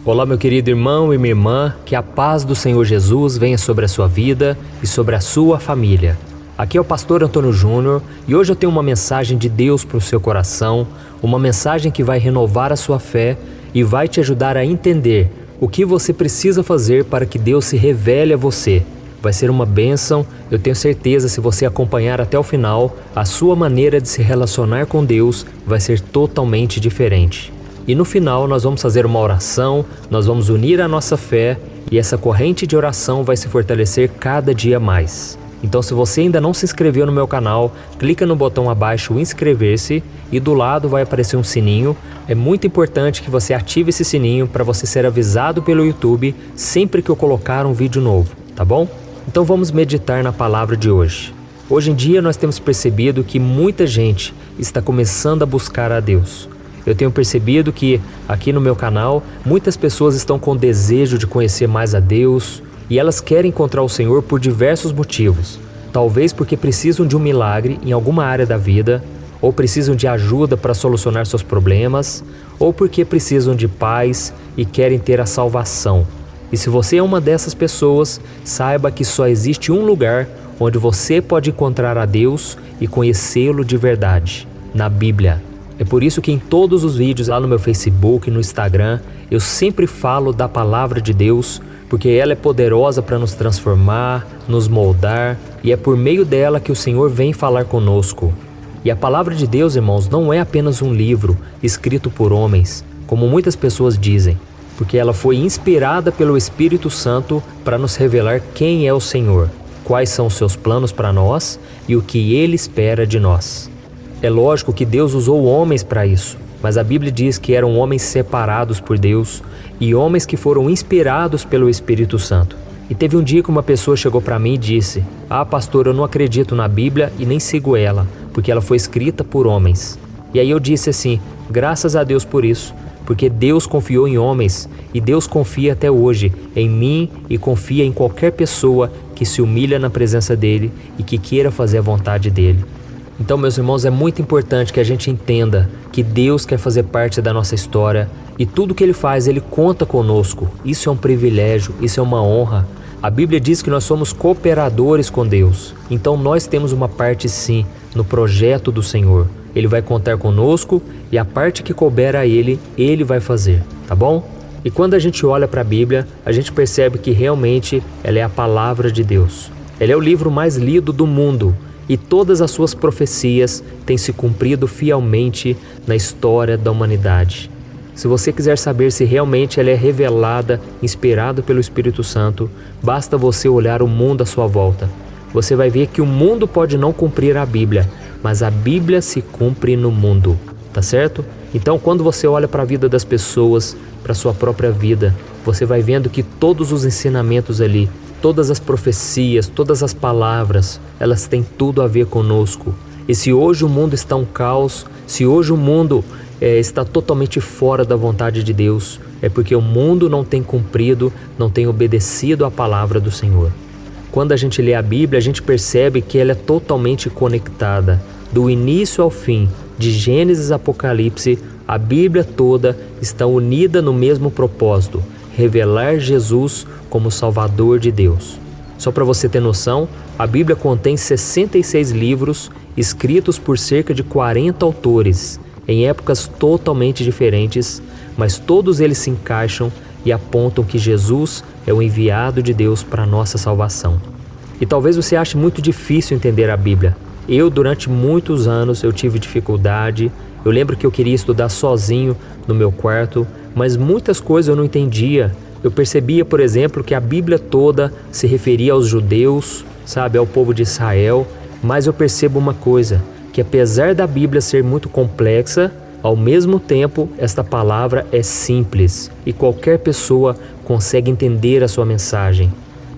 Olá, meu querido irmão e minha irmã, que a paz do Senhor Jesus venha sobre a sua vida e sobre a sua família. Aqui é o pastor Antônio Júnior e hoje eu tenho uma mensagem de Deus para o seu coração, uma mensagem que vai renovar a sua fé e vai te ajudar a entender o que você precisa fazer para que Deus se revele a você. Vai ser uma bênção, eu tenho certeza, se você acompanhar até o final, a sua maneira de se relacionar com Deus vai ser totalmente diferente. E no final nós vamos fazer uma oração, nós vamos unir a nossa fé e essa corrente de oração vai se fortalecer cada dia mais. Então, se você ainda não se inscreveu no meu canal, clica no botão abaixo inscrever-se e do lado vai aparecer um sininho. É muito importante que você ative esse sininho para você ser avisado pelo YouTube sempre que eu colocar um vídeo novo, tá bom? Então vamos meditar na palavra de hoje. Hoje em dia nós temos percebido que muita gente está começando a buscar a Deus. Eu tenho percebido que aqui no meu canal muitas pessoas estão com desejo de conhecer mais a Deus e elas querem encontrar o Senhor por diversos motivos. Talvez porque precisam de um milagre em alguma área da vida, ou precisam de ajuda para solucionar seus problemas, ou porque precisam de paz e querem ter a salvação. E se você é uma dessas pessoas, saiba que só existe um lugar onde você pode encontrar a Deus e conhecê-lo de verdade: na Bíblia. É por isso que em todos os vídeos lá no meu Facebook e no Instagram, eu sempre falo da palavra de Deus, porque ela é poderosa para nos transformar, nos moldar, e é por meio dela que o Senhor vem falar conosco. E a palavra de Deus, irmãos, não é apenas um livro escrito por homens, como muitas pessoas dizem, porque ela foi inspirada pelo Espírito Santo para nos revelar quem é o Senhor, quais são os seus planos para nós e o que Ele espera de nós. É lógico que Deus usou homens para isso, mas a Bíblia diz que eram homens separados por Deus e homens que foram inspirados pelo Espírito Santo. E teve um dia que uma pessoa chegou para mim e disse: pastor, eu não acredito na Bíblia e nem sigo ela, porque ela foi escrita por homens. E aí eu disse assim: graças a Deus por isso, porque Deus confiou em homens e Deus confia até hoje em mim e confia em qualquer pessoa que se humilha na presença dele e que queira fazer a vontade dele. Então, meus irmãos, é muito importante que a gente entenda que Deus quer fazer parte da nossa história e tudo que Ele faz, Ele conta conosco. Isso é um privilégio, isso é uma honra. A Bíblia diz que nós somos cooperadores com Deus. Então nós temos uma parte sim no projeto do Senhor. Ele vai contar conosco e a parte que couber a Ele, Ele vai fazer, tá bom? E quando a gente olha para a Bíblia, a gente percebe que realmente ela é a palavra de Deus. Ela é o livro mais lido do mundo. E todas as suas profecias têm se cumprido fielmente na história da humanidade. Se você quiser saber se realmente ela é revelada, inspirada pelo Espírito Santo, basta você olhar o mundo à sua volta. Você vai ver que o mundo pode não cumprir a Bíblia, mas a Bíblia se cumpre no mundo, tá certo? Então, quando você olha para a vida das pessoas, para a sua própria vida, você vai vendo que todos os ensinamentos ali, todas as profecias, todas as palavras, elas têm tudo a ver conosco. E se hoje o mundo está um caos, se hoje o mundo está totalmente fora da vontade de Deus, é porque o mundo não tem cumprido, não tem obedecido à palavra do Senhor. Quando a gente lê a Bíblia, a gente percebe que ela é totalmente conectada. Do início ao fim, de Gênesis a Apocalipse, a Bíblia toda está unida no mesmo propósito: revelar Jesus como Salvador de Deus. Só para você ter noção, a Bíblia contém 66 livros escritos por cerca de 40 autores, em épocas totalmente diferentes, mas todos eles se encaixam e apontam que Jesus é o enviado de Deus para a nossa salvação. E talvez você ache muito difícil entender a Bíblia. Eu, durante muitos anos, eu tive dificuldade. Eu lembro que eu queria estudar sozinho no meu quarto, mas muitas coisas eu não entendia. Eu percebia, por exemplo, que a Bíblia toda se referia aos judeus, ao povo de Israel, mas eu percebo uma coisa, que apesar da Bíblia ser muito complexa, ao mesmo tempo esta palavra é simples e qualquer pessoa consegue entender a sua mensagem.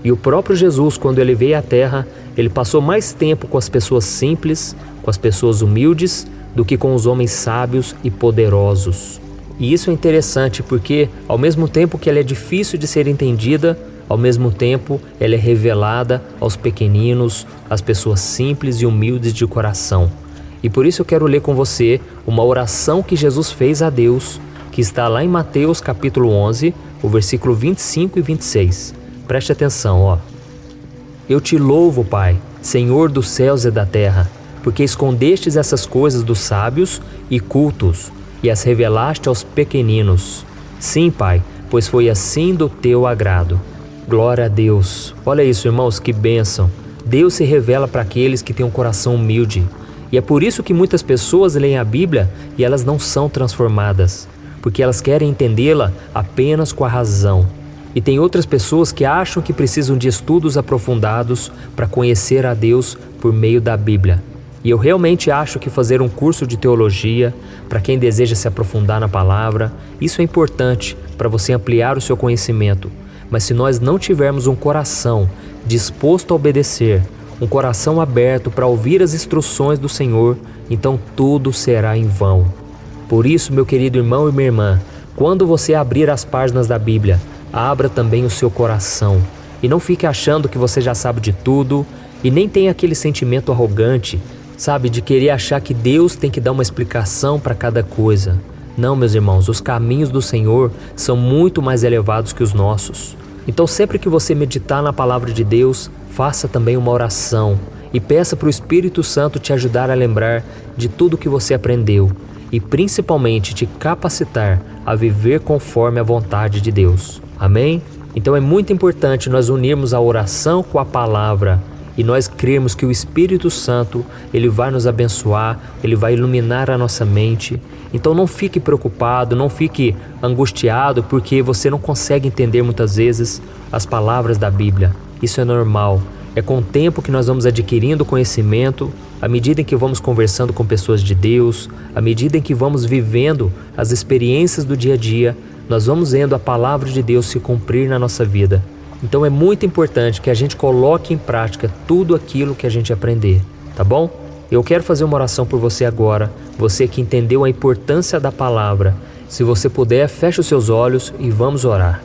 E o próprio Jesus, quando ele veio à Terra, ele passou mais tempo com as pessoas simples, com as pessoas humildes, do que com os homens sábios e poderosos. E isso é interessante porque, ao mesmo tempo que ela é difícil de ser entendida, ao mesmo tempo ela é revelada aos pequeninos, às pessoas simples e humildes de coração. E por isso eu quero ler com você uma oração que Jesus fez a Deus, que está lá em Mateus capítulo 11, o versículo 25 e 26. Preste atenção, ó. Eu te louvo, Pai, Senhor dos céus e da terra, porque escondestes essas coisas dos sábios e cultos e as revelaste aos pequeninos. Sim, Pai, pois foi assim do teu agrado. Glória a Deus. Olha isso, irmãos, que bênção. Deus se revela para aqueles que têm um coração humilde. E é por isso que muitas pessoas leem a Bíblia e elas não são transformadas, porque elas querem entendê-la apenas com a razão. E tem outras pessoas que acham que precisam de estudos aprofundados para conhecer a Deus por meio da Bíblia. E eu realmente acho que fazer um curso de teologia, para quem deseja se aprofundar na palavra, isso é importante para você ampliar o seu conhecimento. Mas se nós não tivermos um coração disposto a obedecer, um coração aberto para ouvir as instruções do Senhor, então tudo será em vão. Por isso, meu querido irmão e minha irmã, quando você abrir as páginas da Bíblia, abra também o seu coração e não fique achando que você já sabe de tudo e nem tenha aquele sentimento arrogante, sabe, de querer achar que Deus tem que dar uma explicação para cada coisa. Não, meus irmãos, os caminhos do Senhor são muito mais elevados que os nossos. Então, sempre que você meditar na palavra de Deus, faça também uma oração e peça para o Espírito Santo te ajudar a lembrar de tudo que você aprendeu e principalmente te capacitar a viver conforme a vontade de Deus. Amém? Então é muito importante nós unirmos a oração com a palavra e nós crermos que o Espírito Santo, ele vai nos abençoar, ele vai iluminar a nossa mente. Então não fique preocupado, não fique angustiado porque você não consegue entender muitas vezes as palavras da Bíblia. Isso é normal. É com o tempo que nós vamos adquirindo conhecimento, à medida em que vamos conversando com pessoas de Deus, à medida em que vamos vivendo as experiências do dia a dia, nós vamos vendo a palavra de Deus se cumprir na nossa vida. Então é muito importante que a gente coloque em prática tudo aquilo que a gente aprender, tá bom? Eu quero fazer uma oração por você agora, você que entendeu a importância da palavra. Se você puder, feche os seus olhos e vamos orar.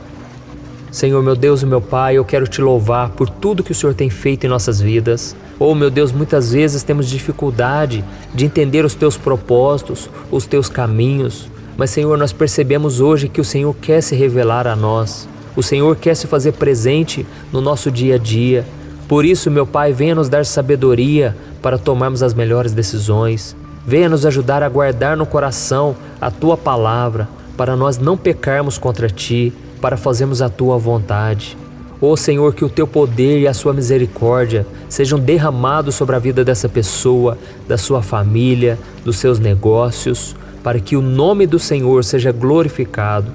Senhor, meu Deus e meu Pai, eu quero te louvar por tudo que o Senhor tem feito em nossas vidas. Oh, meu Deus, muitas vezes temos dificuldade de entender os teus propósitos, os teus caminhos. Mas, Senhor, nós percebemos hoje que o Senhor quer se revelar a nós. O Senhor quer se fazer presente no nosso dia a dia. Por isso, meu Pai, venha nos dar sabedoria para tomarmos as melhores decisões. Venha nos ajudar a guardar no coração a Tua palavra, para nós não pecarmos contra Ti, para fazermos a Tua vontade. Ó Senhor, que o Teu poder e a Sua misericórdia sejam derramados sobre a vida dessa pessoa, da sua família, dos seus negócios, para que o nome do Senhor seja glorificado.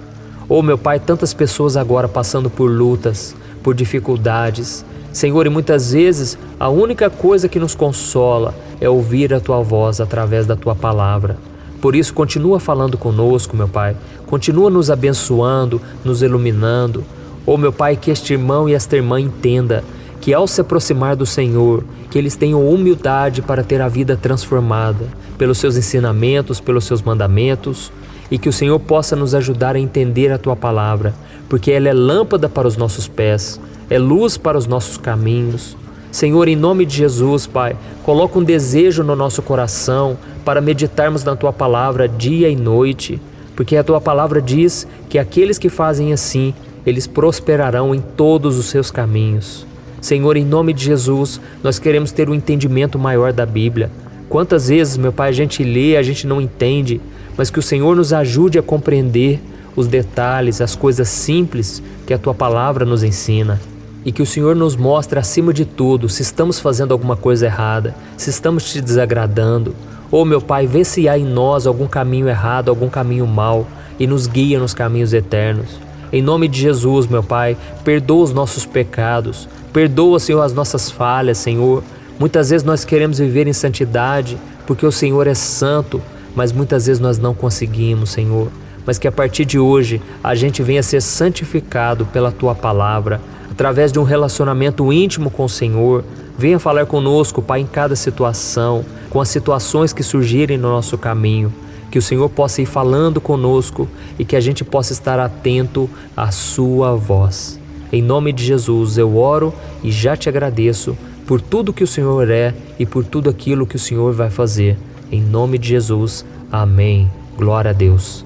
Ó meu Pai, tantas pessoas agora passando por lutas, por dificuldades. Senhor, e muitas vezes a única coisa que nos consola é ouvir a Tua voz através da Tua palavra. Por isso, continua falando conosco, meu Pai. Continua nos abençoando, nos iluminando. Ó meu Pai, que este irmão e esta irmã entenda que ao se aproximar do Senhor, que eles tenham humildade para ter a vida transformada pelos seus ensinamentos, pelos seus mandamentos, e que o Senhor possa nos ajudar a entender a Tua palavra, porque ela é lâmpada para os nossos pés, é luz para os nossos caminhos. Senhor, em nome de Jesus, Pai, coloca um desejo no nosso coração para meditarmos na Tua palavra dia e noite, porque a Tua palavra diz que aqueles que fazem assim, eles prosperarão em todos os seus caminhos. Senhor, em nome de Jesus, nós queremos ter um entendimento maior da Bíblia. Quantas vezes, meu Pai, a gente lê, a gente não entende, mas que o Senhor nos ajude a compreender os detalhes, as coisas simples que a Tua palavra nos ensina. E que o Senhor nos mostre, acima de tudo, se estamos fazendo alguma coisa errada, se estamos Te desagradando. Ô meu Pai, vê se há em nós algum caminho errado, algum caminho mau, e nos guia nos caminhos eternos. Em nome de Jesus, meu Pai, perdoa os nossos pecados, perdoa, Senhor, as nossas falhas, Senhor. Muitas vezes nós queremos viver em santidade, porque o Senhor é santo, mas muitas vezes nós não conseguimos, Senhor. Mas que a partir de hoje a gente venha ser santificado pela Tua palavra, através de um relacionamento íntimo com o Senhor. Venha falar conosco, Pai, em cada situação, com as situações que surgirem no nosso caminho. Que o Senhor possa ir falando conosco e que a gente possa estar atento à Sua voz. Em nome de Jesus eu oro e já Te agradeço por tudo que o Senhor é e por tudo aquilo que o Senhor vai fazer. Em nome de Jesus, amém. Glória a Deus.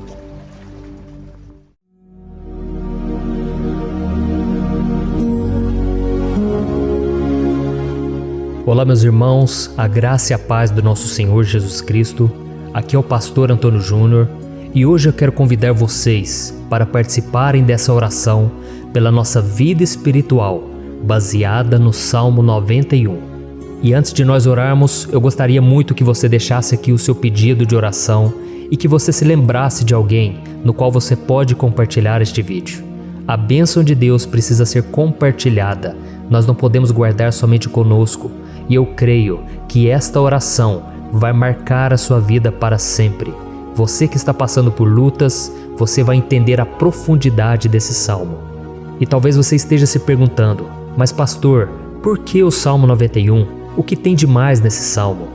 Olá, meus irmãos, a graça e a paz do nosso Senhor Jesus Cristo. Aqui é o pastor Antônio Júnior e hoje eu quero convidar vocês para participarem dessa oração pela nossa vida espiritual, baseada no Salmo 91. E antes de nós orarmos, eu gostaria muito que você deixasse aqui o seu pedido de oração e que você se lembrasse de alguém no qual você pode compartilhar este vídeo. A bênção de Deus precisa ser compartilhada, nós não podemos guardar somente conosco, e eu creio que esta oração vai marcar a sua vida para sempre. Você que está passando por lutas, você vai entender a profundidade desse salmo. E talvez você esteja se perguntando, mas pastor, por que o Salmo 91? O que tem de mais nesse salmo?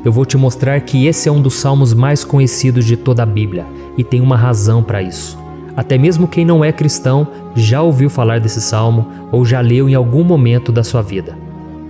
Eu vou te mostrar que esse é um dos salmos mais conhecidos de toda a Bíblia, e tem uma razão para isso. Até mesmo quem não é cristão já ouviu falar desse salmo ou já leu em algum momento da sua vida.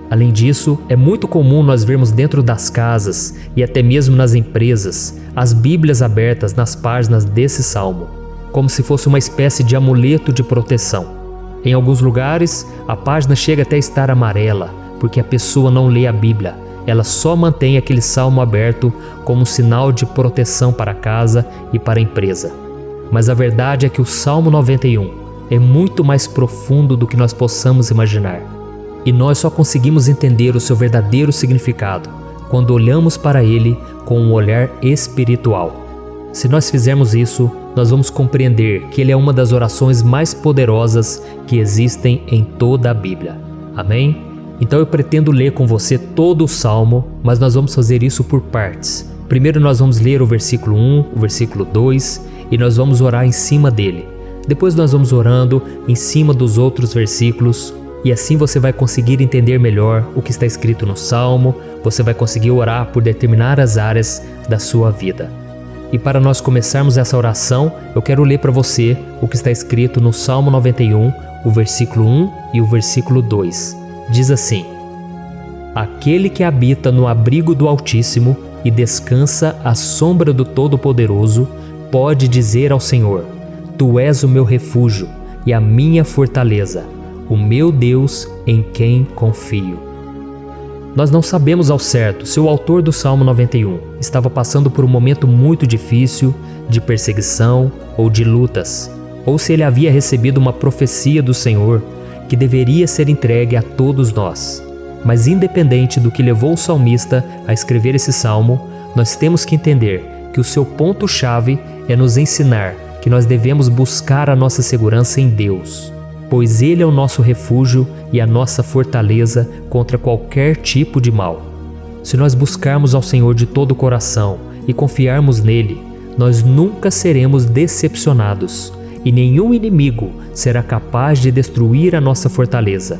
Além disso, é muito comum nós vermos dentro das casas e até mesmo nas empresas as Bíblias abertas nas páginas desse salmo, como se fosse uma espécie de amuleto de proteção. Em alguns lugares, a página chega até a estar amarela, porque a pessoa não lê a Bíblia, ela só mantém aquele salmo aberto como um sinal de proteção para a casa e para a empresa. Mas a verdade é que o Salmo 91 é muito mais profundo do que nós possamos imaginar. E nós só conseguimos entender o seu verdadeiro significado quando olhamos para ele com um olhar espiritual. Se nós fizermos isso, nós vamos compreender que ele é uma das orações mais poderosas que existem em toda a Bíblia. Amém? Então eu pretendo ler com você todo o Salmo, mas nós vamos fazer isso por partes. Primeiro nós vamos ler o versículo 1, o versículo 2 e nós vamos orar em cima dele. Depois nós vamos orando em cima dos outros versículos. E assim você vai conseguir entender melhor o que está escrito no Salmo, você vai conseguir orar por determinadas áreas da sua vida. E para nós começarmos essa oração, eu quero ler para você o que está escrito no Salmo 91, o versículo 1 e o versículo 2. Diz assim: Aquele que habita no abrigo do Altíssimo e descansa à sombra do Todo-Poderoso, pode dizer ao Senhor: Tu és o meu refúgio e a minha fortaleza, o meu Deus em quem confio. Nós não sabemos ao certo se o autor do Salmo 91 estava passando por um momento muito difícil, de perseguição ou de lutas, ou se ele havia recebido uma profecia do Senhor que deveria ser entregue a todos nós. Mas independente do que levou o salmista a escrever esse salmo, nós temos que entender que o seu ponto-chave é nos ensinar que nós devemos buscar a nossa segurança em Deus, pois Ele é o nosso refúgio e a nossa fortaleza contra qualquer tipo de mal. Se nós buscarmos ao Senhor de todo o coração e confiarmos nele, nós nunca seremos decepcionados e nenhum inimigo será capaz de destruir a nossa fortaleza.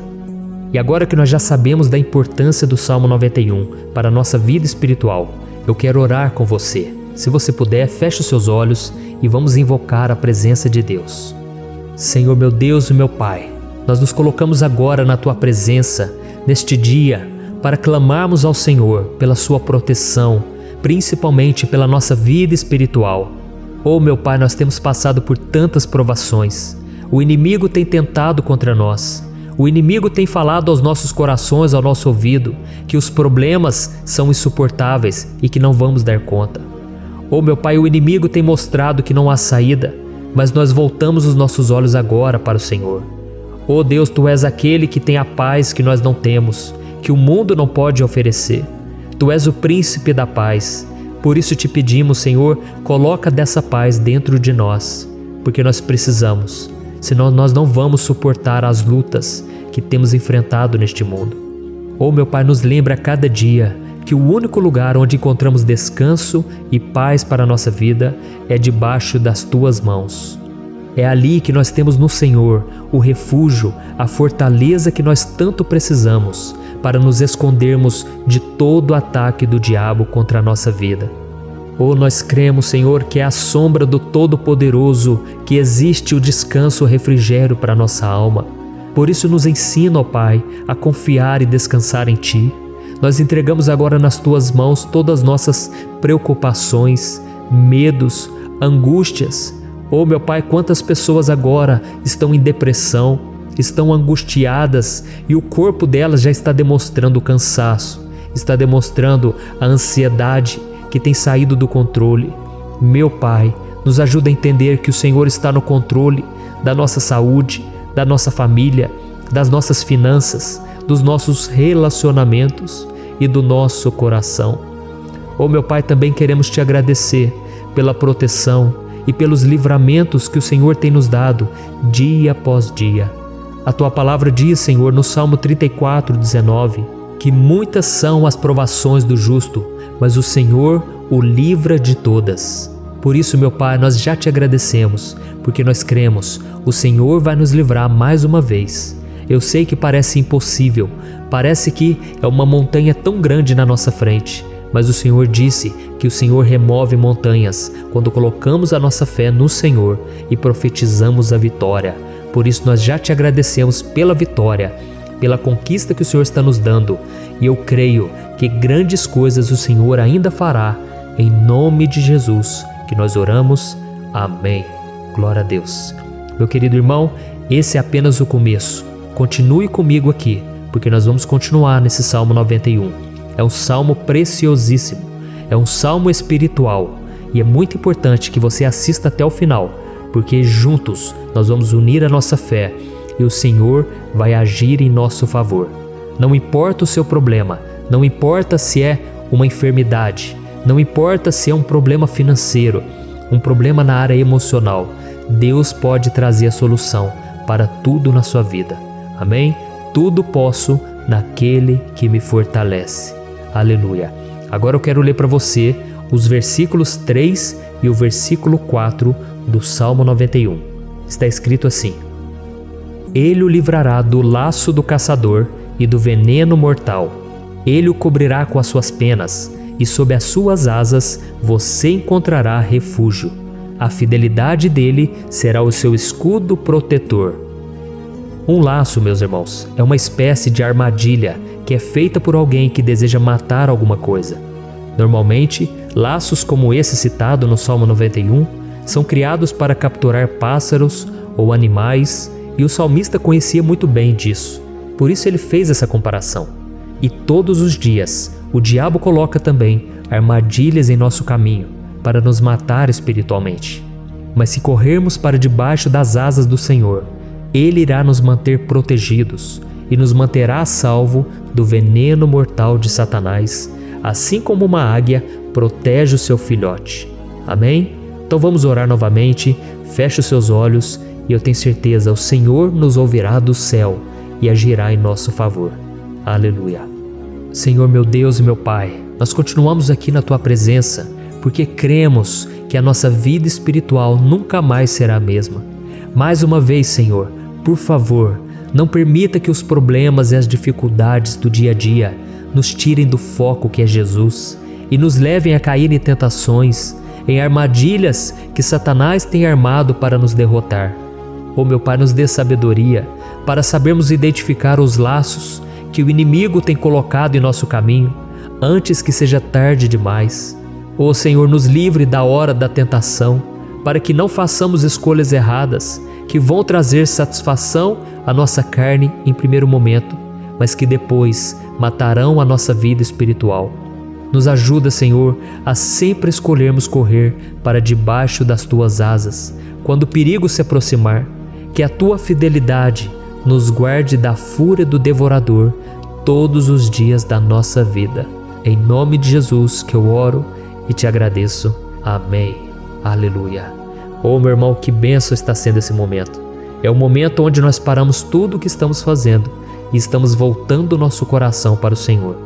E agora que nós já sabemos da importância do Salmo 91 para a nossa vida espiritual, eu quero orar com você. Se você puder, feche os seus olhos e vamos invocar a presença de Deus. Senhor meu Deus e meu Pai, nós nos colocamos agora na Tua presença, neste dia, para clamarmos ao Senhor pela Sua proteção, principalmente pela nossa vida espiritual. Oh meu Pai, nós temos passado por tantas provações, o inimigo tem tentado contra nós, o inimigo tem falado aos nossos corações, ao nosso ouvido, que os problemas são insuportáveis e que não vamos dar conta. Oh meu Pai, o inimigo tem mostrado que não há saída, mas nós voltamos os nossos olhos agora para o Senhor. Oh Deus, Tu és aquele que tem a paz que nós não temos, que o mundo não pode oferecer. Tu és o príncipe da paz. Por isso te pedimos, Senhor, coloca dessa paz dentro de nós, porque nós precisamos, senão nós não vamos suportar as lutas que temos enfrentado neste mundo. Oh meu Pai, nos lembra a cada dia que o único lugar onde encontramos descanso e paz para a nossa vida é debaixo das Tuas mãos. É ali que nós temos no Senhor o refúgio, a fortaleza que nós tanto precisamos para nos escondermos de todo ataque do diabo contra a nossa vida. Oh, nós cremos, Senhor, que é à sombra do Todo-Poderoso que existe o descanso, o refrigério para a nossa alma. Por isso nos ensina, ó Pai, a confiar e descansar em Ti. Nós entregamos agora nas Tuas mãos todas as nossas preocupações, medos, angústias. Oh meu Pai, quantas pessoas agora estão em depressão, estão angustiadas e o corpo delas já está demonstrando o cansaço, está demonstrando a ansiedade que tem saído do controle. Meu Pai, nos ajuda a entender que o Senhor está no controle da nossa saúde, da nossa família, das nossas finanças, dos nossos relacionamentos e do nosso coração. Oh, meu Pai, também queremos te agradecer pela proteção e pelos livramentos que o Senhor tem nos dado dia após dia. A tua palavra diz, Senhor, no Salmo 34:19, que muitas são as provações do justo, mas o Senhor o livra de todas. Por isso, meu Pai, nós já te agradecemos, porque nós cremos, o Senhor vai nos livrar mais uma vez. Eu sei que parece impossível, parece que é uma montanha tão grande na nossa frente, mas o Senhor disse que o Senhor remove montanhas quando colocamos a nossa fé no Senhor e profetizamos a vitória. Por isso nós já te agradecemos pela vitória, pela conquista que o Senhor está nos dando, e eu creio que grandes coisas o Senhor ainda fará. Em nome de Jesus que nós oramos. Amém. Glória a Deus. Meu querido irmão, esse é apenas o começo. Continue comigo aqui, porque nós vamos continuar nesse Salmo 91. É um salmo preciosíssimo, é um salmo espiritual, e é muito importante que você assista até o final, porque juntos nós vamos unir a nossa fé e o Senhor vai agir em nosso favor. Não importa o seu problema, não importa se é uma enfermidade, não importa se é um problema financeiro, um problema na área emocional, Deus pode trazer a solução para tudo na sua vida. Amém? Tudo posso naquele que me fortalece. Aleluia. Agora eu quero ler para você os versículos 3 e o versículo 4 do Salmo 91. Está escrito assim: Ele o livrará do laço do caçador e do veneno mortal. Ele o cobrirá com as suas penas, e sob as suas asas você encontrará refúgio. A fidelidade dele será o seu escudo protetor. Um laço, meus irmãos, é uma espécie de armadilha que é feita por alguém que deseja matar alguma coisa. Normalmente, laços como esse citado no Salmo 91 são criados para capturar pássaros ou animais, e o salmista conhecia muito bem disso. Por isso ele fez essa comparação. E todos os dias, o diabo coloca também armadilhas em nosso caminho para nos matar espiritualmente. Mas se corrermos para debaixo das asas do Senhor, Ele irá nos manter protegidos e nos manterá a salvo do veneno mortal de Satanás, assim como uma águia protege o seu filhote. Amém? Então vamos orar novamente, feche os seus olhos e eu tenho certeza, o Senhor nos ouvirá do céu e agirá em nosso favor. Aleluia. Senhor, meu Deus e meu Pai, nós continuamos aqui na Tua presença porque cremos que a nossa vida espiritual nunca mais será a mesma. Mais uma vez, Senhor, por favor, não permita que os problemas e as dificuldades do dia a dia nos tirem do foco que é Jesus e nos levem a cair em tentações, em armadilhas que Satanás tem armado para nos derrotar. Oh, meu Pai, nos dê sabedoria para sabermos identificar os laços que o inimigo tem colocado em nosso caminho antes que seja tarde demais. Oh, Senhor, nos livre da hora da tentação, para que não façamos escolhas erradas que vão trazer satisfação à nossa carne em primeiro momento, mas que depois matarão a nossa vida espiritual. Nos ajuda, Senhor, a sempre escolhermos correr para debaixo das Tuas asas, quando o perigo se aproximar, que a Tua fidelidade nos guarde da fúria do devorador todos os dias da nossa vida. Em nome de Jesus que eu oro e te agradeço. Amém. Aleluia. Oh, meu irmão, que bênção está sendo esse momento. É o momento onde nós paramos tudo o que estamos fazendo e estamos voltando o nosso coração para o Senhor.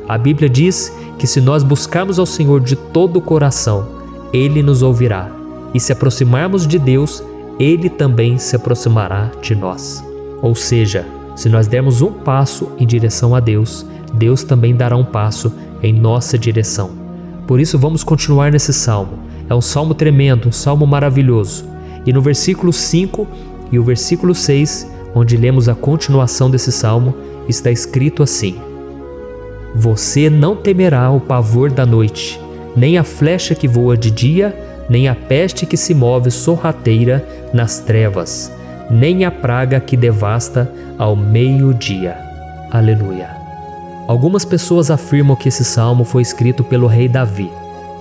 A Bíblia diz que se nós buscarmos ao Senhor de todo o coração, Ele nos ouvirá. E se aproximarmos de Deus, Ele também se aproximará de nós. Ou seja, se nós dermos um passo em direção a Deus, Deus também dará um passo em nossa direção. Por isso vamos continuar nesse salmo. É um salmo tremendo, um salmo maravilhoso. E no versículo 5 e o versículo 6, onde lemos a continuação desse salmo, está escrito assim: Você não temerá o pavor da noite, nem a flecha que voa de dia, nem a peste que se move sorrateira nas trevas, nem a praga que devasta ao meio-dia. Aleluia. Algumas pessoas afirmam que esse salmo foi escrito pelo rei Davi,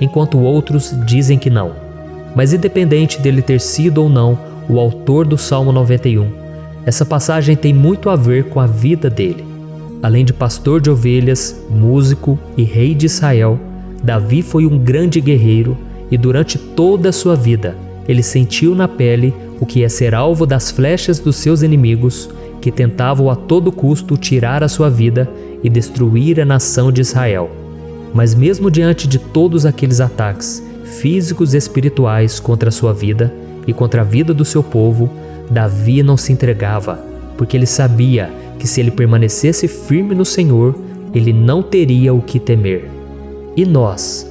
enquanto outros dizem que não. Mas independente dele ter sido ou não o autor do Salmo 91, essa passagem tem muito a ver com a vida dele. Além de pastor de ovelhas, músico e rei de Israel, Davi foi um grande guerreiro e durante toda a sua vida ele sentiu na pele o que é ser alvo das flechas dos seus inimigos, que tentavam a todo custo tirar a sua vida e destruir a nação de Israel. Mas mesmo diante de todos aqueles ataques físicos e espirituais contra a sua vida e contra a vida do seu povo, Davi não se entregava, porque ele sabia que se ele permanecesse firme no Senhor, ele não teria o que temer. E nós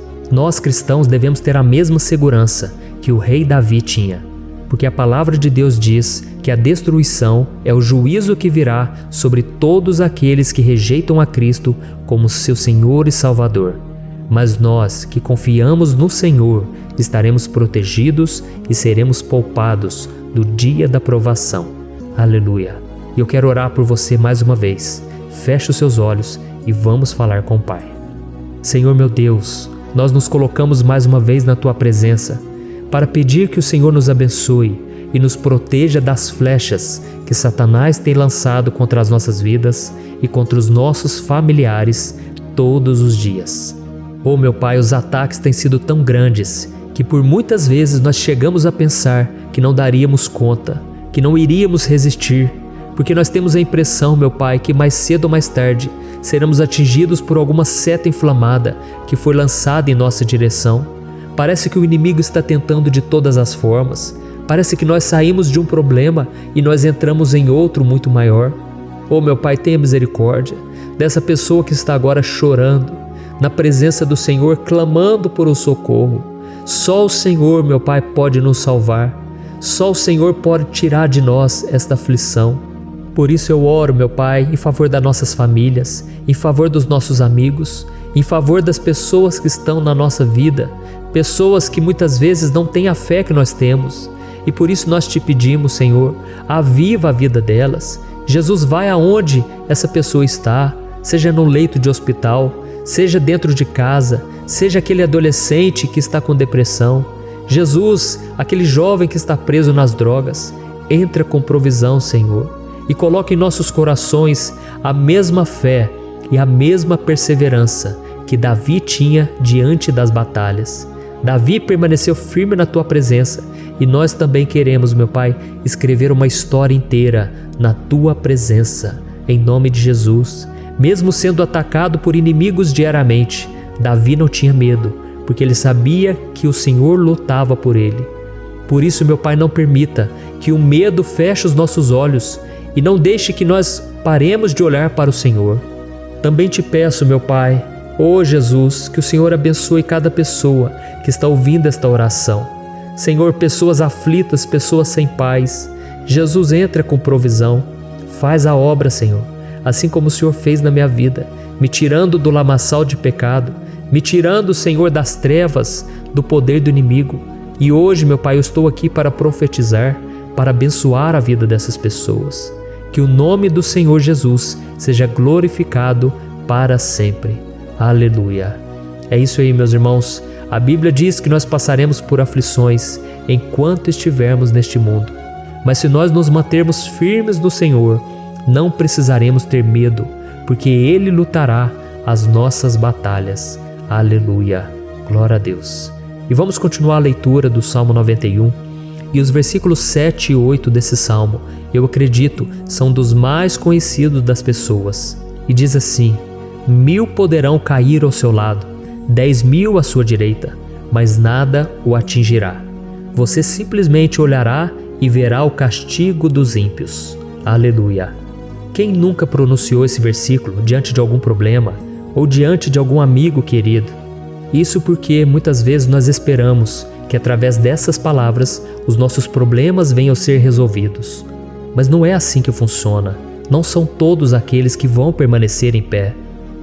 cristãos devemos ter a mesma segurança que o rei Davi tinha, porque a palavra de Deus diz que a destruição é o juízo que virá sobre todos aqueles que rejeitam a Cristo como seu Senhor e Salvador. Mas nós que confiamos no Senhor estaremos protegidos e seremos poupados do dia da provação. Aleluia! E eu quero orar por você mais uma vez. Feche os seus olhos e vamos falar com o Pai. Senhor meu Deus, nós nos colocamos mais uma vez na Tua presença para pedir que o Senhor nos abençoe e nos proteja das flechas que Satanás tem lançado contra as nossas vidas e contra os nossos familiares todos os dias. Oh meu Pai, os ataques têm sido tão grandes que por muitas vezes nós chegamos a pensar que não daríamos conta, que não iríamos resistir, porque nós temos a impressão, meu Pai, que mais cedo ou mais tarde seremos atingidos por alguma seta inflamada que foi lançada em nossa direção. Parece que o inimigo está tentando de todas as formas. Parece que nós saímos de um problema e nós entramos em outro muito maior. Oh meu Pai, tenha misericórdia dessa pessoa que está agora chorando, na presença do Senhor, clamando por um socorro. Só o Senhor, meu Pai, pode nos salvar. Só o Senhor pode tirar de nós esta aflição. Por isso eu oro, meu Pai, em favor das nossas famílias, em favor dos nossos amigos, em favor das pessoas que estão na nossa vida, pessoas que muitas vezes não têm a fé que nós temos. E por isso nós te pedimos, Senhor, aviva a vida delas. Jesus, vai aonde essa pessoa está, seja no leito de hospital, seja dentro de casa, seja aquele adolescente que está com depressão. Jesus, aquele jovem que está preso nas drogas, entra com provisão, Senhor, e coloca em nossos corações a mesma fé e a mesma perseverança que Davi tinha diante das batalhas. Davi permaneceu firme na Tua presença e nós também queremos, meu Pai, escrever uma história inteira na Tua presença, em nome de Jesus. Mesmo sendo atacado por inimigos diariamente, Davi não tinha medo, porque ele sabia que o Senhor lutava por ele. Por isso, meu Pai, não permita que o medo feche os nossos olhos e não deixe que nós paremos de olhar para o Senhor. Também te peço, meu Pai, ó Jesus, que o Senhor abençoe cada pessoa que está ouvindo esta oração. Senhor, pessoas aflitas, pessoas sem paz. Jesus, entra com provisão. Faz a obra, Senhor, assim como o Senhor fez na minha vida, me tirando do lamaçal de pecado, me tirando, Senhor, das trevas, do poder do inimigo. E hoje, meu Pai, eu estou aqui para profetizar, para abençoar a vida dessas pessoas. Que o nome do Senhor Jesus seja glorificado para sempre. Aleluia. É isso aí, meus irmãos. A Bíblia diz que nós passaremos por aflições enquanto estivermos neste mundo. Mas se nós nos mantermos firmes no Senhor, não precisaremos ter medo, porque Ele lutará as nossas batalhas. Aleluia. Glória a Deus. E vamos continuar a leitura do Salmo 91. E os versículos 7 e 8 desse salmo, eu acredito, são dos mais conhecidos das pessoas. E diz assim: 1000 poderão cair ao seu lado, 10.000 à sua direita, mas nada o atingirá. Você simplesmente olhará e verá o castigo dos ímpios. Aleluia. Quem nunca pronunciou esse versículo diante de algum problema ou diante de algum amigo querido? Isso porque muitas vezes nós esperamos que através dessas palavras os nossos problemas venham a ser resolvidos. Mas não é assim que funciona. Não são todos aqueles que vão permanecer em pé.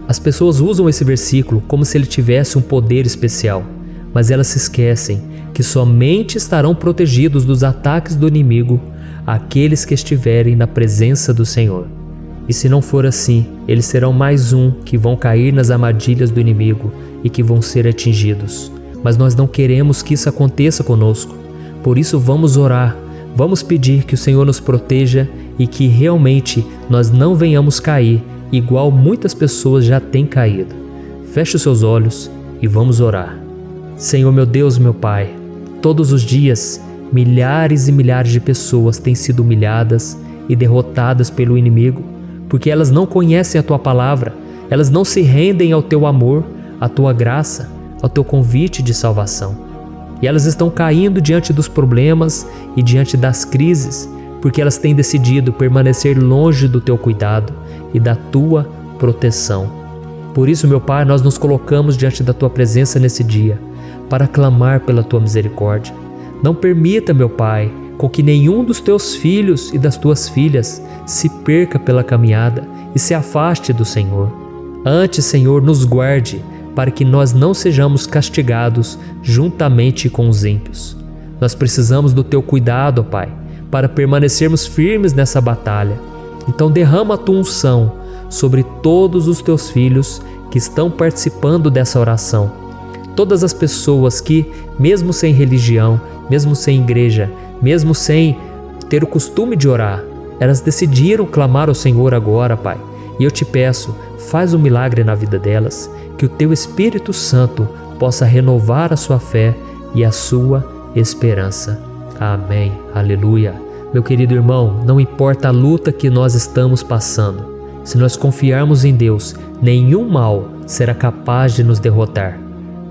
As pessoas usam esse versículo como se ele tivesse um poder especial, mas elas se esquecem que somente estarão protegidos dos ataques do inimigo àqueles que estiverem na presença do Senhor. E se não for assim, eles serão mais um que vão cair nas armadilhas do inimigo e que vão ser atingidos. Mas nós não queremos que isso aconteça conosco. Por isso vamos orar, vamos pedir que o Senhor nos proteja e que realmente nós não venhamos cair igual muitas pessoas já têm caído. Feche os seus olhos e vamos orar. Senhor meu Deus, meu Pai, todos os dias milhares e milhares de pessoas têm sido humilhadas e derrotadas pelo inimigo, porque elas não conhecem a Tua palavra, elas não se rendem ao Teu amor, à Tua graça, ao Teu convite de salvação. E elas estão caindo diante dos problemas e diante das crises, porque elas têm decidido permanecer longe do Teu cuidado e da Tua proteção. Por isso, meu Pai, nós nos colocamos diante da Tua presença nesse dia, para clamar pela Tua misericórdia. Não permita, meu Pai, com que nenhum dos Teus filhos e das Tuas filhas se perca pela caminhada e se afaste do Senhor. Antes, Senhor, nos guarde, para que nós não sejamos castigados juntamente com os ímpios. Nós precisamos do Teu cuidado, ó Pai, para permanecermos firmes nessa batalha. Então derrama a Tua unção sobre todos os Teus filhos que estão participando dessa oração. Todas as pessoas que, mesmo sem religião, mesmo sem igreja, mesmo sem ter o costume de orar, elas decidiram clamar ao Senhor agora, Pai. E eu te peço, faz um milagre na vida delas, que o Teu Espírito Santo possa renovar a sua fé e a sua esperança. Amém. Aleluia. Meu querido irmão, não importa a luta que nós estamos passando, se nós confiarmos em Deus, nenhum mal será capaz de nos derrotar.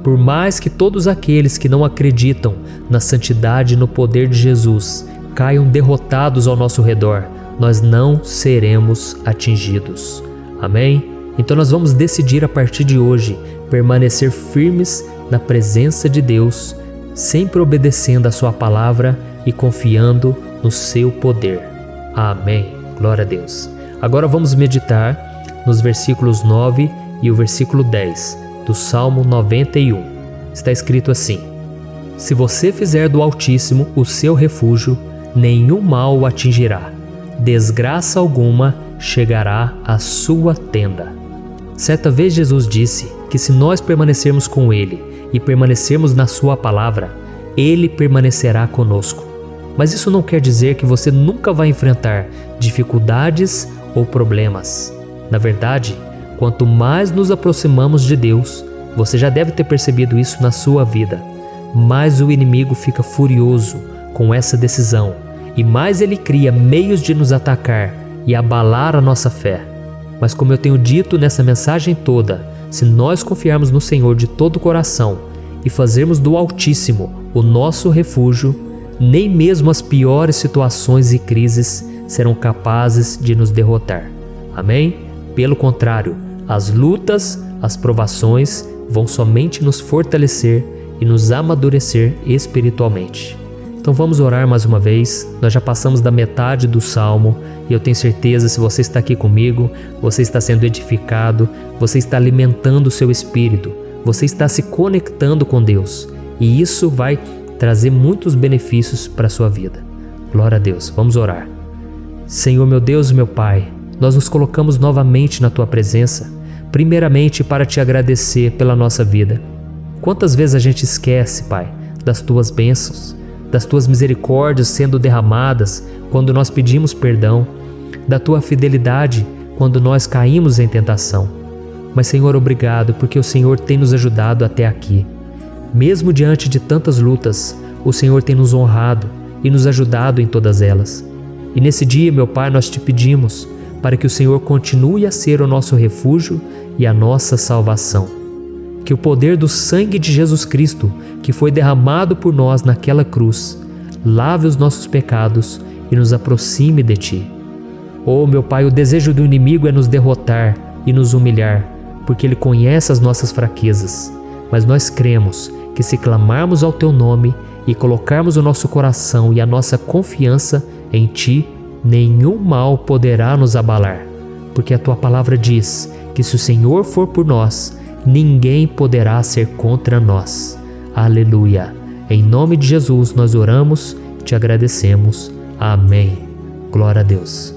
Por mais que todos aqueles que não acreditam na santidade e no poder de Jesus caiam derrotados ao nosso redor, nós não seremos atingidos. Amém? Então nós vamos decidir a partir de hoje permanecer firmes na presença de Deus, sempre obedecendo a Sua palavra e confiando no Seu poder. Amém. Glória a Deus. Agora vamos meditar nos versículos 9 e o versículo 10 do Salmo 91. Está escrito assim: Se você fizer do Altíssimo o seu refúgio, nenhum mal o atingirá, desgraça alguma chegará à sua tenda. Certa vez Jesus disse que se nós permanecermos com Ele e permanecermos na Sua palavra, Ele permanecerá conosco. Mas isso não quer dizer que você nunca vai enfrentar dificuldades ou problemas. Na verdade, quanto mais nos aproximamos de Deus, você já deve ter percebido isso na sua vida, mais o inimigo fica furioso com essa decisão e mais ele cria meios de nos atacar e abalar a nossa fé. Mas como eu tenho dito nessa mensagem toda, se nós confiarmos no Senhor de todo o coração e fazermos do Altíssimo o nosso refúgio, nem mesmo as piores situações e crises serão capazes de nos derrotar. Amém? Pelo contrário, as lutas, as provações vão somente nos fortalecer e nos amadurecer espiritualmente. Então vamos orar mais uma vez. Nós já passamos da metade do Salmo e eu tenho certeza, se você está aqui comigo, você está sendo edificado, você está alimentando o seu espírito, você está se conectando com Deus e isso vai trazer muitos benefícios para a sua vida. Glória a Deus. Vamos orar. Senhor meu Deus e meu Pai, nós nos colocamos novamente na Tua presença, primeiramente para Te agradecer pela nossa vida. Quantas vezes a gente esquece, Pai, das Tuas bênçãos, das Tuas misericórdias sendo derramadas quando nós pedimos perdão, da Tua fidelidade quando nós caímos em tentação. Mas, Senhor, obrigado, porque o Senhor tem nos ajudado até aqui. Mesmo diante de tantas lutas, o Senhor tem nos honrado e nos ajudado em todas elas. E nesse dia, meu Pai, nós Te pedimos para que o Senhor continue a ser o nosso refúgio e a nossa salvação. Que o poder do sangue de Jesus Cristo, que foi derramado por nós naquela cruz, lave os nossos pecados e nos aproxime de Ti. Oh, meu Pai, o desejo do inimigo é nos derrotar e nos humilhar, porque ele conhece as nossas fraquezas. Mas nós cremos que se clamarmos ao Teu nome e colocarmos o nosso coração e a nossa confiança em Ti, nenhum mal poderá nos abalar, porque a Tua palavra diz que se o Senhor for por nós, ninguém poderá ser contra nós. Aleluia! Em nome de Jesus nós oramos e Te agradecemos. Amém. Glória a Deus.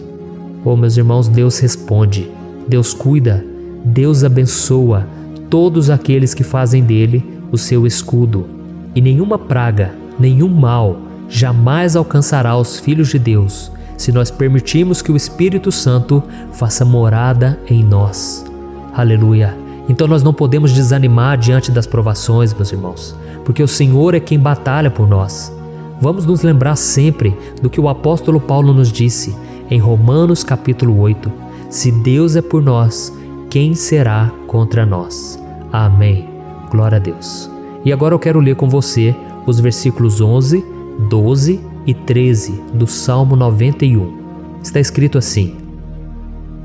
Oh, meus irmãos, Deus responde, Deus cuida, Deus abençoa todos aqueles que fazem dele o seu escudo. E nenhuma praga, nenhum mal jamais alcançará os filhos de Deus, se nós permitirmos que o Espírito Santo faça morada em nós. Aleluia! Então nós não podemos desanimar diante das provações, meus irmãos, porque o Senhor é quem batalha por nós. Vamos nos lembrar sempre do que o apóstolo Paulo nos disse em Romanos capítulo 8. Se Deus é por nós, quem será contra nós? Amém. Glória a Deus. E agora eu quero ler com você os versículos 11, 12 e 13 do Salmo 91. Está escrito assim: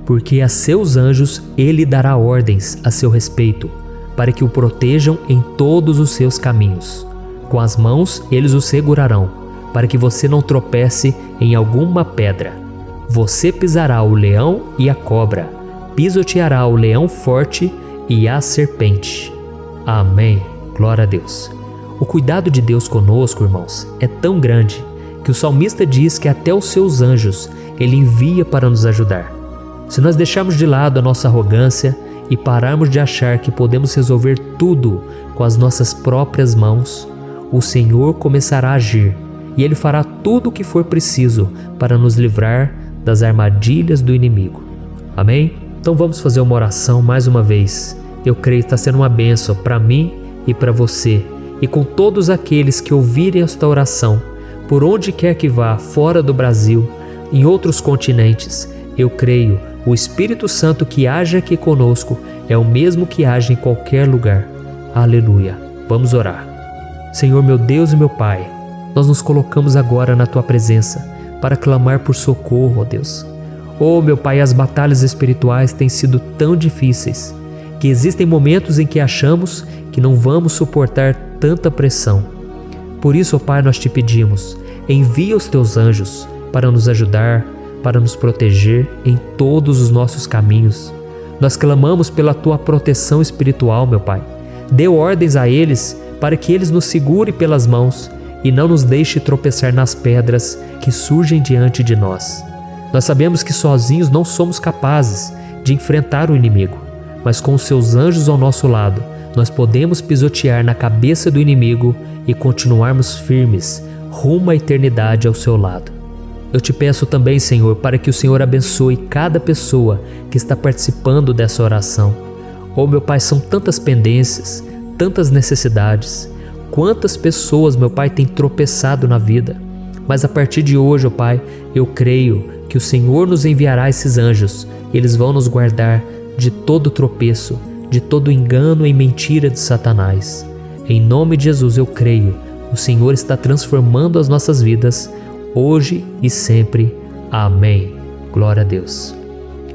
porque a seus anjos ele dará ordens a seu respeito, para que o protejam em todos os seus caminhos. Com as mãos eles o segurarão, para que você não tropece em alguma pedra. Você pisará o leão e a cobra, pisoteará o leão forte e a serpente. Amém. Glória a Deus. O cuidado de Deus conosco, irmãos, é tão grande que o salmista diz que até os seus anjos ele envia para nos ajudar. Se nós deixarmos de lado a nossa arrogância e pararmos de achar que podemos resolver tudo com as nossas próprias mãos, o Senhor começará a agir e Ele fará tudo o que for preciso para nos livrar das armadilhas do inimigo. Amém? Então vamos fazer uma oração mais uma vez. Eu creio que está sendo uma bênção para mim e para você, e com todos aqueles que ouvirem esta oração, por onde quer que vá, fora do Brasil, em outros continentes. Eu creio, o Espírito Santo que age aqui conosco é o mesmo que age em qualquer lugar. Aleluia. Vamos orar. Senhor, meu Deus e meu Pai, nós nos colocamos agora na Tua presença para clamar por socorro, ó Deus. Oh, meu Pai, as batalhas espirituais têm sido tão difíceis que existem momentos em que achamos que não vamos suportar tanta pressão. Por isso, ó Pai, nós te pedimos, envia os Teus anjos para nos ajudar, para nos proteger em todos os nossos caminhos. Nós clamamos pela Tua proteção espiritual, meu Pai. Dê ordens a eles para que eles nos segurem pelas mãos e não nos deixe tropeçar nas pedras que surgem diante de nós. Nós sabemos que sozinhos não somos capazes de enfrentar o inimigo, mas com os Seus anjos ao nosso lado, nós podemos pisotear na cabeça do inimigo e continuarmos firmes rumo à eternidade ao Seu lado. Eu te peço também, Senhor, para que o Senhor abençoe cada pessoa que está participando dessa oração. Oh, meu Pai, são tantas pendências, tantas necessidades. Quantas pessoas, meu Pai, têm tropeçado na vida. Mas a partir de hoje, ó Pai, eu creio que o Senhor nos enviará esses anjos. Eles vão nos guardar de todo tropeço, de todo engano e mentira de Satanás. Em nome de Jesus eu creio, o Senhor está transformando as nossas vidas, hoje e sempre. Amém. Glória a Deus.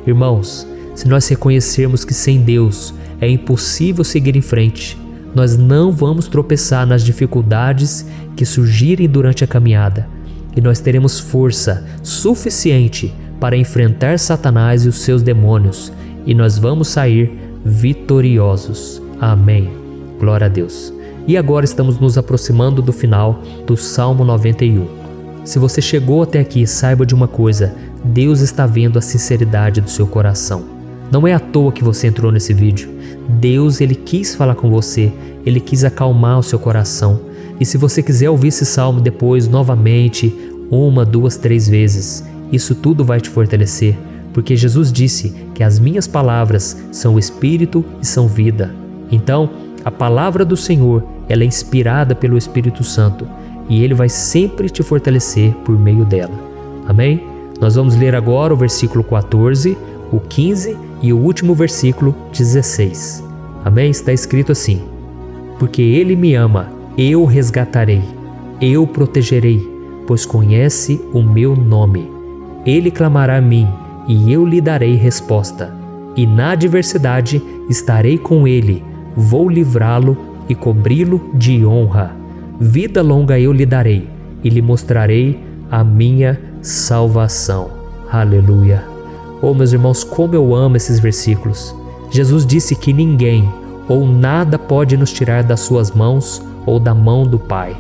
Irmãos, se nós reconhecermos que sem Deus é impossível seguir em frente, nós não vamos tropeçar nas dificuldades que surgirem durante a caminhada, e nós teremos força suficiente para enfrentar Satanás e os seus demônios, e nós vamos sair vitoriosos. Amém. Glória a Deus. E agora estamos nos aproximando do final do Salmo 91. Se você chegou até aqui, saiba de uma coisa: Deus está vendo a sinceridade do seu coração. Não é à toa que você entrou nesse vídeo. Deus, Ele quis falar com você, Ele quis acalmar o seu coração. E se você quiser ouvir esse salmo depois, novamente, 1, 2, 3 vezes, isso tudo vai te fortalecer, porque Jesus disse que as minhas palavras são espírito e são vida. Então, a palavra do Senhor, ela é inspirada pelo Espírito Santo, e Ele vai sempre te fortalecer por meio dela. Amém? Nós vamos ler agora o versículo 14, o 15 e o último versículo 16. Amém? Está escrito assim: porque Ele me ama, eu o resgatarei, eu o protegerei, pois conhece o meu nome. Ele clamará a mim, e eu lhe darei resposta. E na adversidade estarei com ele, vou livrá-lo e cobri-lo de honra. Vida longa eu lhe darei, e lhe mostrarei a minha salvação. Aleluia. Oh, meus irmãos, como eu amo esses versículos. Jesus disse que ninguém ou nada pode nos tirar das suas mãos ou da mão do Pai.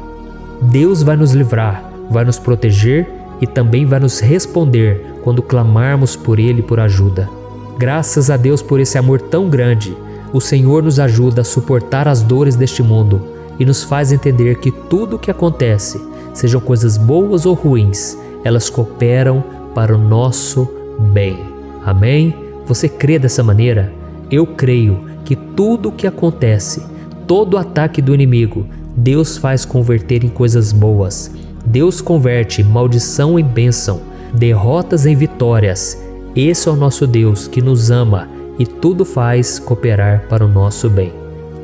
Deus vai nos livrar, vai nos proteger e também vai nos responder quando clamarmos por Ele por ajuda. Graças a Deus por esse amor tão grande, o Senhor nos ajuda a suportar as dores deste mundo e nos faz entender que tudo o que acontece, sejam coisas boas ou ruins, elas cooperam para o nosso bem. Amém? Você crê dessa maneira? Eu creio que tudo o que acontece, todo ataque do inimigo, Deus faz converter em coisas boas. Deus converte maldição em bênção, derrotas em vitórias. Esse é o nosso Deus que nos ama e tudo faz cooperar para o nosso bem.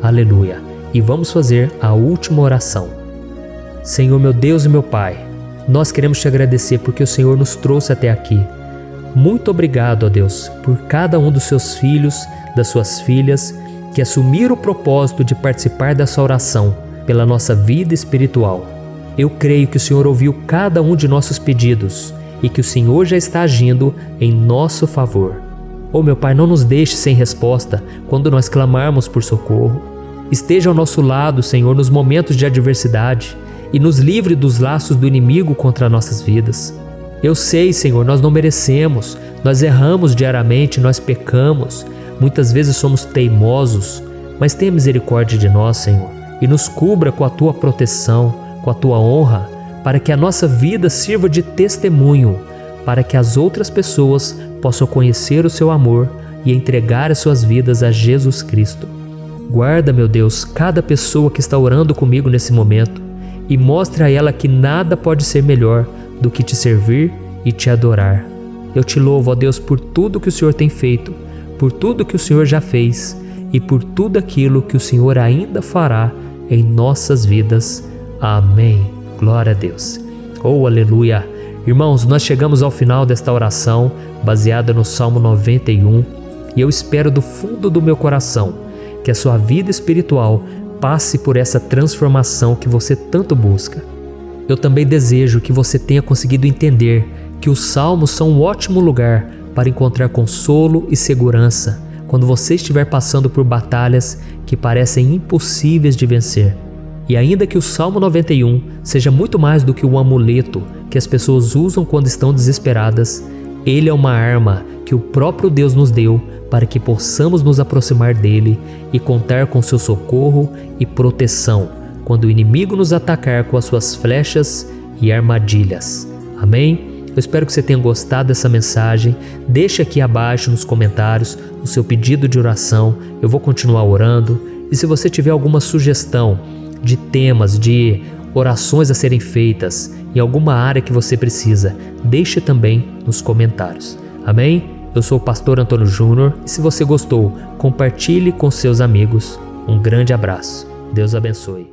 Aleluia! E vamos fazer a última oração. Senhor, meu Deus e meu Pai, nós queremos te agradecer porque o Senhor nos trouxe até aqui. Muito obrigado, ó Deus, por cada um dos seus filhos, das suas filhas, que assumiram o propósito de participar dessa oração pela nossa vida espiritual. Eu creio que o Senhor ouviu cada um de nossos pedidos e que o Senhor já está agindo em nosso favor. Oh, meu Pai, não nos deixe sem resposta quando nós clamarmos por socorro. Esteja ao nosso lado, Senhor, nos momentos de adversidade e nos livre dos laços do inimigo contra nossas vidas. Eu sei, Senhor, nós não merecemos, nós erramos diariamente, nós pecamos, muitas vezes somos teimosos, mas tenha misericórdia de nós, Senhor, e nos cubra com a Tua proteção, com a Tua honra, para que a nossa vida sirva de testemunho, para que as outras pessoas possam conhecer o Seu amor e entregar as suas vidas a Jesus Cristo. Guarda, meu Deus, cada pessoa que está orando comigo nesse momento e mostre a ela que nada pode ser melhor do que te servir e te adorar. Eu te louvo, ó Deus, por tudo que o Senhor tem feito, por tudo que o Senhor já fez e por tudo aquilo que o Senhor ainda fará em nossas vidas. Amém. Glória a Deus. Oh, aleluia. Irmãos, nós chegamos ao final desta oração baseada no Salmo 91 e eu espero do fundo do meu coração que a sua vida espiritual passe por essa transformação que você tanto busca. Eu também desejo que você tenha conseguido entender que os salmos são um ótimo lugar para encontrar consolo e segurança quando você estiver passando por batalhas que parecem impossíveis de vencer. E ainda que o Salmo 91 seja muito mais do que um amuleto que as pessoas usam quando estão desesperadas, ele é uma arma que o próprio Deus nos deu para que possamos nos aproximar dele e contar com seu socorro e proteção quando o inimigo nos atacar com as suas flechas e armadilhas. Amém? Eu espero que você tenha gostado dessa mensagem. Deixe aqui abaixo nos comentários o seu pedido de oração. Eu vou continuar orando. E se você tiver alguma sugestão de temas, de orações a serem feitas em alguma área que você precisa, deixe também nos comentários. Amém? Eu sou o pastor Antônio Júnior e se você gostou, compartilhe com seus amigos. Um grande abraço. Deus abençoe.